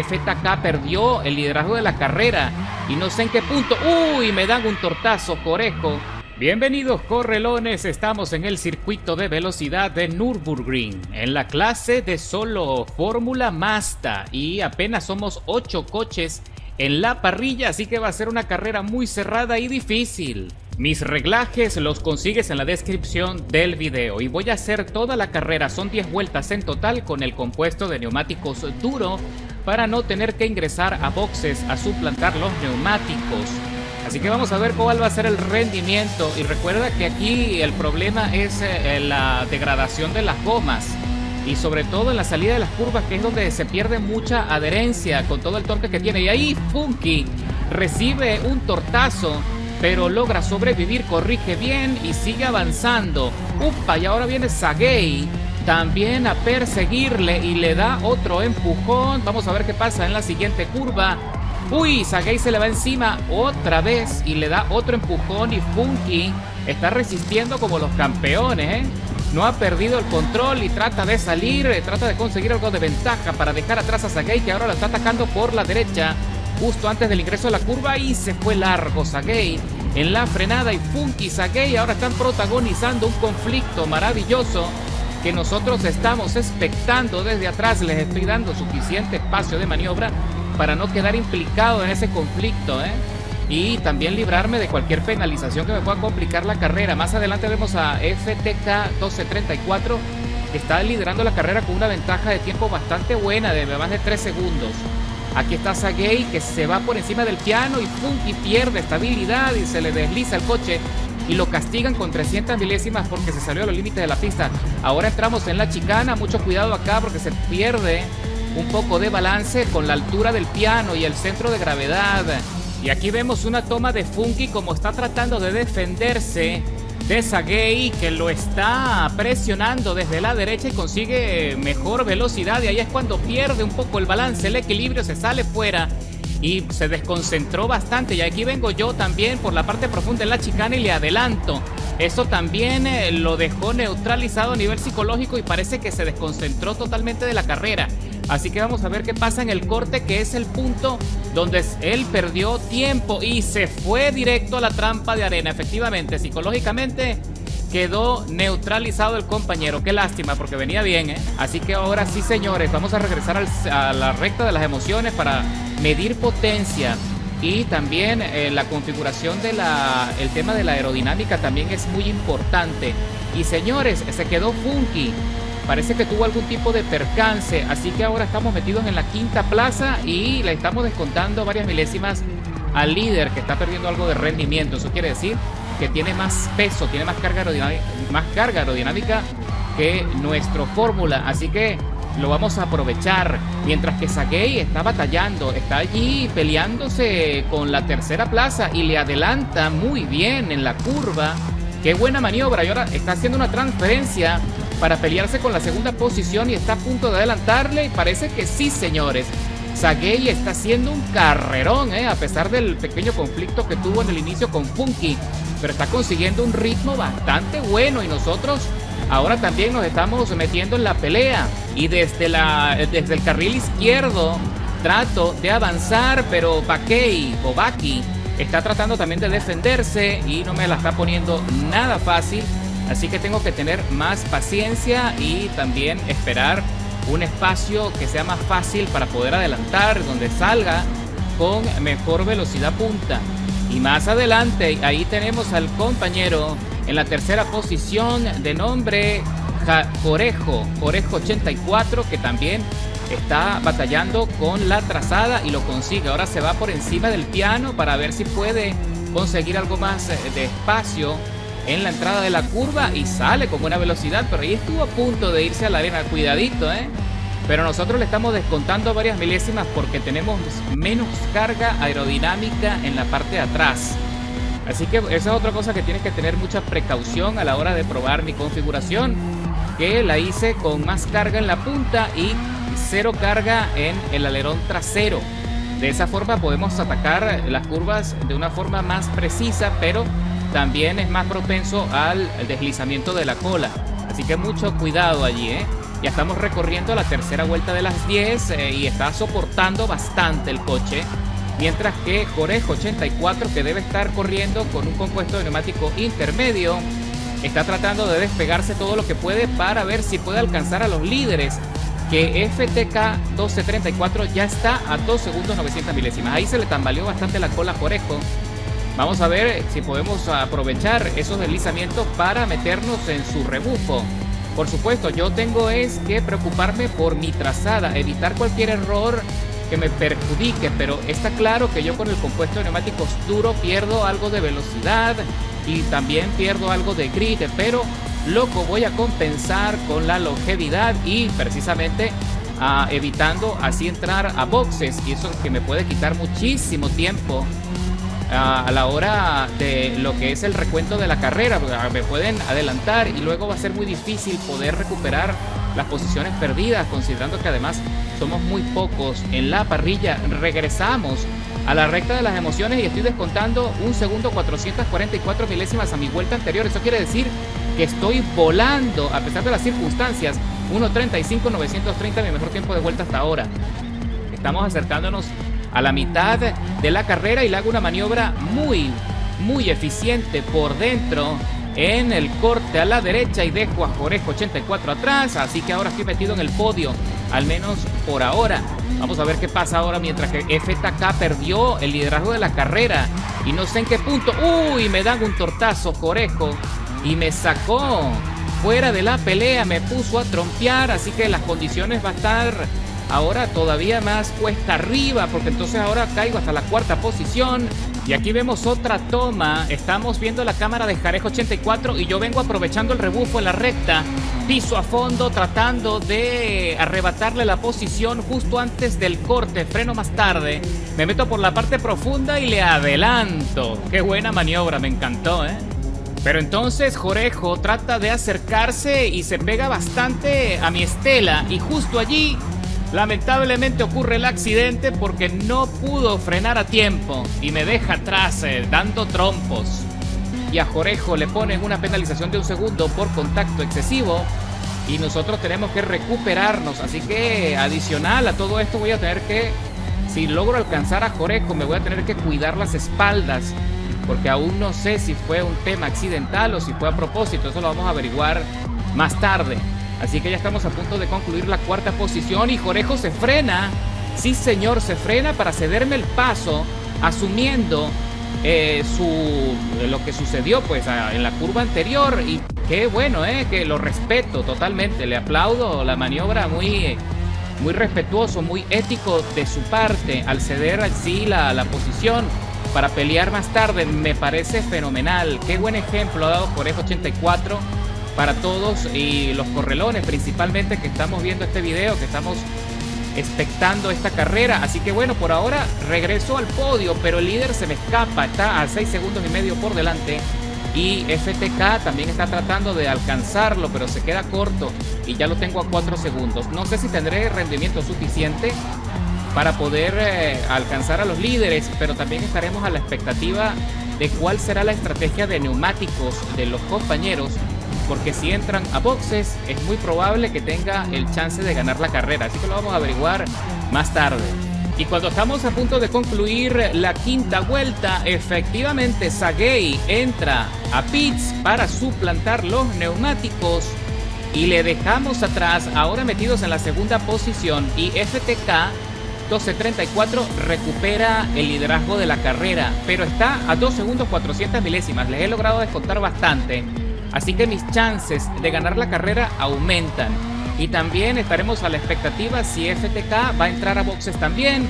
FTK perdió el liderazgo de la carrera y no sé en qué punto. ¡Uy! Me dan un tortazo, Corejo. Bienvenidos, correlones. Estamos en el circuito de velocidad de Nürburgring, en la clase de solo Fórmula Mazda, y apenas somos 8 coches en la parrilla, así que va a ser una carrera muy cerrada y difícil. Mis reglajes los consigues en la descripción del video y voy a hacer toda la carrera, son 10 vueltas en total con el compuesto de neumáticos duro para no tener que ingresar a boxes a suplantar los neumáticos. Así que vamos a ver cuál va a ser el rendimiento, y recuerda que aquí el problema es la degradación de las gomas y sobre todo en la salida de las curvas, que es donde se pierde mucha adherencia con todo el torque que tiene. Y ahí Funky recibe un tortazo, pero logra sobrevivir, corrige bien y sigue avanzando. ¡Upa! Y ahora viene Sagay también a perseguirle y le da otro empujón. Vamos a ver qué pasa en la siguiente curva. ¡Uy! Sagay se le va encima otra vez y le da otro empujón, y Funky está resistiendo como los campeones, ¿eh? No ha perdido el control y trata de salir, trata de conseguir algo de ventaja para dejar atrás a Sagay, que ahora lo está atacando por la derecha justo antes del ingreso de la curva, y se fue largo Sagay en la frenada. Y Funky y Sagay ahora están protagonizando un conflicto maravilloso que nosotros estamos expectando desde atrás. Les estoy dando suficiente espacio de maniobra para no quedar implicado en ese conflicto, y también librarme de cualquier penalización que me pueda complicar la carrera. Más adelante vemos a FTK 1234, que está liderando la carrera con una ventaja de tiempo bastante buena, de más de 3 segundos. Aquí está Sagay, que se va por encima del piano, y Funky pierde estabilidad y se le desliza el coche y lo castigan con 300 milésimas porque se salió a los límites de la pista. Ahora entramos en la chicana, mucho cuidado acá porque se pierde un poco de balance con la altura del piano y el centro de gravedad. Y aquí vemos una toma de Funky como está tratando de defenderse de Sagay, que lo está presionando desde la derecha y consigue mejor velocidad, y ahí es cuando pierde un poco el balance, el equilibrio, se sale fuera y se desconcentró bastante. Y aquí vengo yo también por la parte profunda de la chicana y le adelanto. Eso también lo dejó neutralizado a nivel psicológico y parece que se desconcentró totalmente de la carrera. Así que vamos a ver qué pasa en el corte, que es el punto donde él perdió tiempo y se fue directo a la trampa de arena. Efectivamente, psicológicamente quedó neutralizado el compañero. Qué lástima, porque venía bien, Así que ahora sí, señores, vamos a regresar a la recta de las emociones para medir potencia. Y también la configuración de el tema de la aerodinámica también es muy importante. Y señores, se quedó Funky. Parece que tuvo algún tipo de percance, así que ahora estamos metidos en la 5ª plaza y le estamos descontando varias milésimas al líder, que está perdiendo algo de rendimiento. Eso quiere decir que tiene más peso, tiene más carga aerodinámica que nuestro Fórmula, así que lo vamos a aprovechar. Mientras que Sagay está batallando, está allí peleándose con la 3ª plaza y le adelanta muy bien en la curva. Qué buena maniobra, y ahora está haciendo una transferencia para pelearse con la 2ª posición y está a punto de adelantarle. Y parece que sí, señores, Sagay está haciendo un carrerón, a pesar del pequeño conflicto que tuvo en el inicio con Funky, pero está consiguiendo un ritmo bastante bueno, y nosotros ahora también nos estamos metiendo en la pelea. Y desde el carril izquierdo trato de avanzar, pero Baki está tratando también de defenderse y no me la está poniendo nada fácil. Así que tengo que tener más paciencia y también esperar un espacio que sea más fácil para poder adelantar, donde salga con mejor velocidad punta. Y más adelante, ahí tenemos al compañero en la 3ª posición, de nombre Corejo 84, que también está batallando con la trazada y lo consigue. Ahora se va por encima del piano para ver si puede conseguir algo más de espacio en la entrada de la curva y sale con buena velocidad, pero ahí estuvo a punto de irse a la arena. Cuidadito, pero nosotros le estamos descontando varias milésimas porque tenemos menos carga aerodinámica en la parte de atrás. Así que esa es otra cosa que tienes que tener mucha precaución a la hora de probar mi configuración, que la hice con más carga en la punta y 0 carga en el alerón trasero. De esa forma podemos atacar las curvas de una forma más precisa, pero también es más propenso al deslizamiento de la cola. Así que mucho cuidado allí, Ya estamos recorriendo la tercera vuelta de las 10 y está soportando bastante el coche. Mientras que Corejo 84, que debe estar corriendo con un compuesto de neumático intermedio, está tratando de despegarse todo lo que puede para ver si puede alcanzar a los líderes. Que FTK 1234 ya está a 2 segundos 900 milésimas. Ahí se le tambaleó bastante la cola a Corejo. Vamos a ver si podemos aprovechar esos deslizamientos para meternos en su rebufo. Por supuesto, yo tengo que preocuparme por mi trazada, evitar cualquier error que me perjudique, pero está claro que yo con el compuesto de neumáticos duro pierdo algo de velocidad y también pierdo algo de grit, pero loco, voy a compensar con la longevidad y precisamente evitando así entrar a boxes, y eso que me puede quitar muchísimo tiempo a la hora de lo que es el recuento de la carrera. Me pueden adelantar y luego va a ser muy difícil poder recuperar las posiciones perdidas, considerando que además somos muy pocos en la parrilla. Regresamos a la recta de las emociones y estoy descontando 1 segundo 444 milésimas a mi vuelta anterior. Eso quiere decir que estoy volando a pesar de las circunstancias. 1:35.930, mi mejor tiempo de vuelta hasta ahora. Estamos acercándonos a la mitad de la carrera y le hago una maniobra muy eficiente por dentro en el corte a la derecha y dejo a Corejo 84 atrás, así que ahora estoy metido en el podio, al menos por ahora. Vamos a ver qué pasa ahora mientras que FTK perdió el liderazgo de la carrera y no sé en qué punto. ¡Uy! Me dan un tortazo Corejo y me sacó fuera de la pelea, me puso a trompear, así que las condiciones va a estar ahora todavía más cuesta arriba, porque entonces ahora caigo hasta la cuarta posición. Y aquí vemos otra toma, estamos viendo la cámara de Corejo 84 y yo vengo aprovechando el rebufo en la recta, piso a fondo tratando de arrebatarle la posición justo antes del corte, freno más tarde, me meto por la parte profunda y le adelanto. Qué buena maniobra, me encantó, Pero entonces Corejo trata de acercarse y se pega bastante a mi estela y justo allí lamentablemente ocurre el accidente porque no pudo frenar a tiempo y me deja atrás dando trompos. Y a Corejo le ponen una penalización de 1 segundo por contacto excesivo y nosotros tenemos que recuperarnos. Así que adicional a todo esto voy a tener que, si logro alcanzar a Corejo, me voy a tener que cuidar las espaldas, porque aún no sé si fue un tema accidental o si fue a propósito. Eso lo vamos a averiguar más tarde. Así que ya estamos a punto de concluir la cuarta posición y Corejo se frena. Sí, señor, se frena para cederme el paso, asumiendo lo que sucedió pues en la curva anterior. Y qué bueno, que lo respeto totalmente. Le aplaudo la maniobra, muy respetuoso, muy ético de su parte al ceder así la posición para pelear más tarde. Me parece fenomenal. Qué buen ejemplo ha dado Corejo 84 para todos y los correlones principalmente que estamos viendo este video, que estamos expectando esta carrera. Así que bueno, por ahora regreso al podio, pero el líder se me escapa, está a 6 segundos y medio por delante y FTK también está tratando de alcanzarlo, pero se queda corto y ya lo tengo a 4 segundos. No sé si tendré rendimiento suficiente para poder alcanzar a los líderes, pero también estaremos a la expectativa de cuál será la estrategia de neumáticos de los compañeros, porque si entran a boxes es muy probable que tenga el chance de ganar la carrera, así que lo vamos a averiguar más tarde. Y cuando estamos a punto de concluir la quinta vuelta, efectivamente Sagay entra a pits para suplantar los neumáticos y le dejamos atrás, ahora metidos en la segunda posición, y FTK 1234 recupera el liderazgo de la carrera, pero está a 2 segundos 400 milésimas. Les he logrado descontar bastante, así que mis chances de ganar la carrera aumentan. Y también estaremos a la expectativa si FTK va a entrar a boxes también.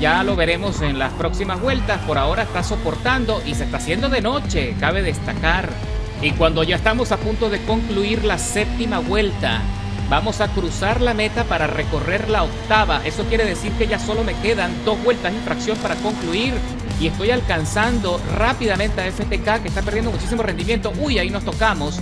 Ya lo veremos en las próximas vueltas. Por ahora está soportando y se está haciendo de noche, cabe destacar. Y cuando ya estamos a punto de concluir la séptima vuelta, vamos a cruzar la meta para recorrer la octava. Eso quiere decir que ya solo me quedan 2 vueltas y fracción para concluir. Y estoy alcanzando rápidamente a FTK, que está perdiendo muchísimo rendimiento. Uy, ahí nos tocamos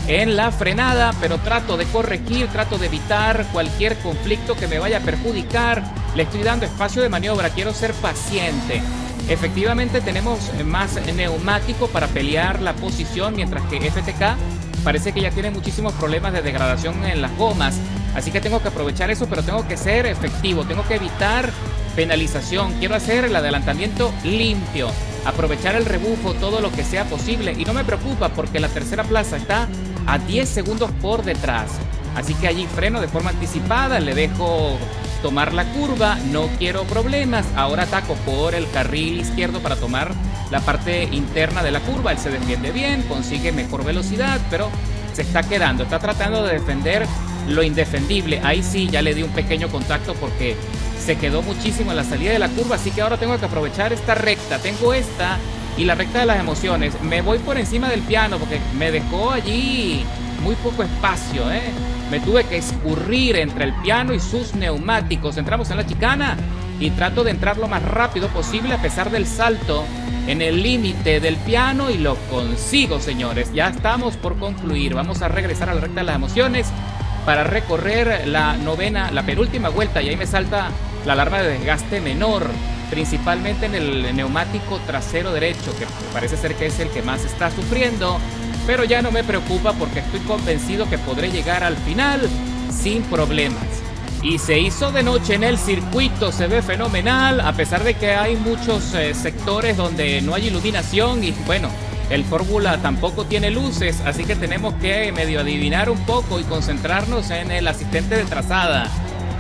en la frenada, pero trato de corregir, trato de evitar cualquier conflicto que me vaya a perjudicar. Le estoy dando espacio de maniobra, quiero ser paciente. Efectivamente tenemos más neumático para pelear la posición, mientras que FTK parece que ya tiene muchísimos problemas de degradación en las gomas. Así que tengo que aprovechar eso, pero tengo que ser efectivo, tengo que evitar penalización. Quiero hacer el adelantamiento limpio, aprovechar el rebufo todo lo que sea posible. Y no me preocupa porque la tercera plaza está a 10 segundos por detrás. Así que allí freno de forma anticipada, le dejo tomar la curva, no quiero problemas. Ahora ataco por el carril izquierdo para tomar la parte interna de la curva. Él se defiende bien, consigue mejor velocidad, pero se está quedando, está tratando de defender lo indefendible. Ahí sí, ya le di un pequeño contacto porque se quedó muchísimo en la salida de la curva. Así que ahora tengo que aprovechar esta recta. Tengo esta y la recta de las emociones. Me voy por encima del piano porque me dejó allí muy poco espacio, Me tuve que escurrir entre el piano y sus neumáticos. Entramos en la chicana y trato de entrar lo más rápido posible a pesar del salto en el límite del piano y lo consigo, señores. Ya estamos por concluir. Vamos a regresar a la recta de las emociones para recorrer la penúltima vuelta, y ahí me salta la alarma de desgaste menor, principalmente en el neumático trasero derecho, que parece ser que es el que más está sufriendo. Pero ya no me preocupa porque estoy convencido que podré llegar al final sin problemas. Y se hizo de noche en el circuito, se ve fenomenal, a pesar de que hay muchos sectores donde no hay iluminación y bueno, el Fórmula tampoco tiene luces, así que tenemos que medio adivinar un poco y concentrarnos en el asistente de trazada.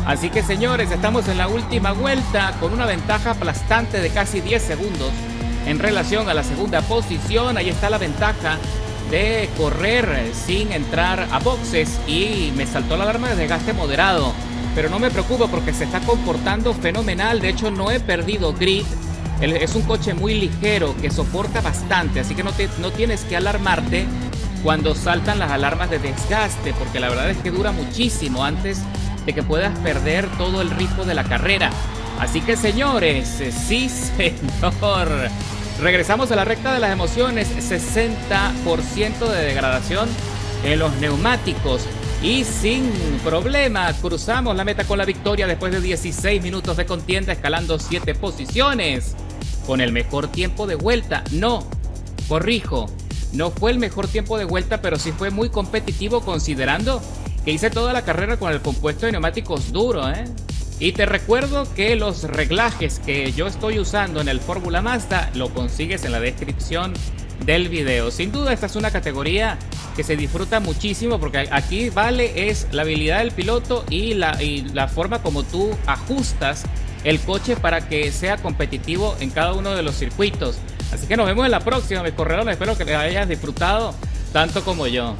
Así que señores, estamos en la última vuelta con una ventaja aplastante de casi 10 segundos en relación a la segunda posición. Ahí está la ventaja de correr sin entrar a boxes y me saltó la alarma de desgaste moderado, pero no me preocupo porque se está comportando fenomenal. De hecho, no he perdido grip. Es un coche muy ligero que soporta bastante, así que no tienes que alarmarte cuando saltan las alarmas de desgaste, porque la verdad es que dura muchísimo antes de que puedas perder todo el ritmo de la carrera. Así que señores, sí señor, regresamos a la recta de las emociones. 60% de degradación en los neumáticos y sin problema cruzamos la meta con la victoria después de 16 minutos de contienda, escalando 7 posiciones con el mejor tiempo de vuelta. No, corrijo, no fue el mejor tiempo de vuelta, pero sí fue muy competitivo considerando que hice toda la carrera con el compuesto de neumáticos duro, Y te recuerdo que los reglajes que yo estoy usando en el Fórmula Mazda lo consigues en la descripción del video. Sin duda esta es una categoría que se disfruta muchísimo porque aquí es la habilidad del piloto y la forma como tú ajustas el coche para que sea competitivo en cada uno de los circuitos. Así que nos vemos en la próxima, mis corredores. Espero que les hayas disfrutado tanto como yo.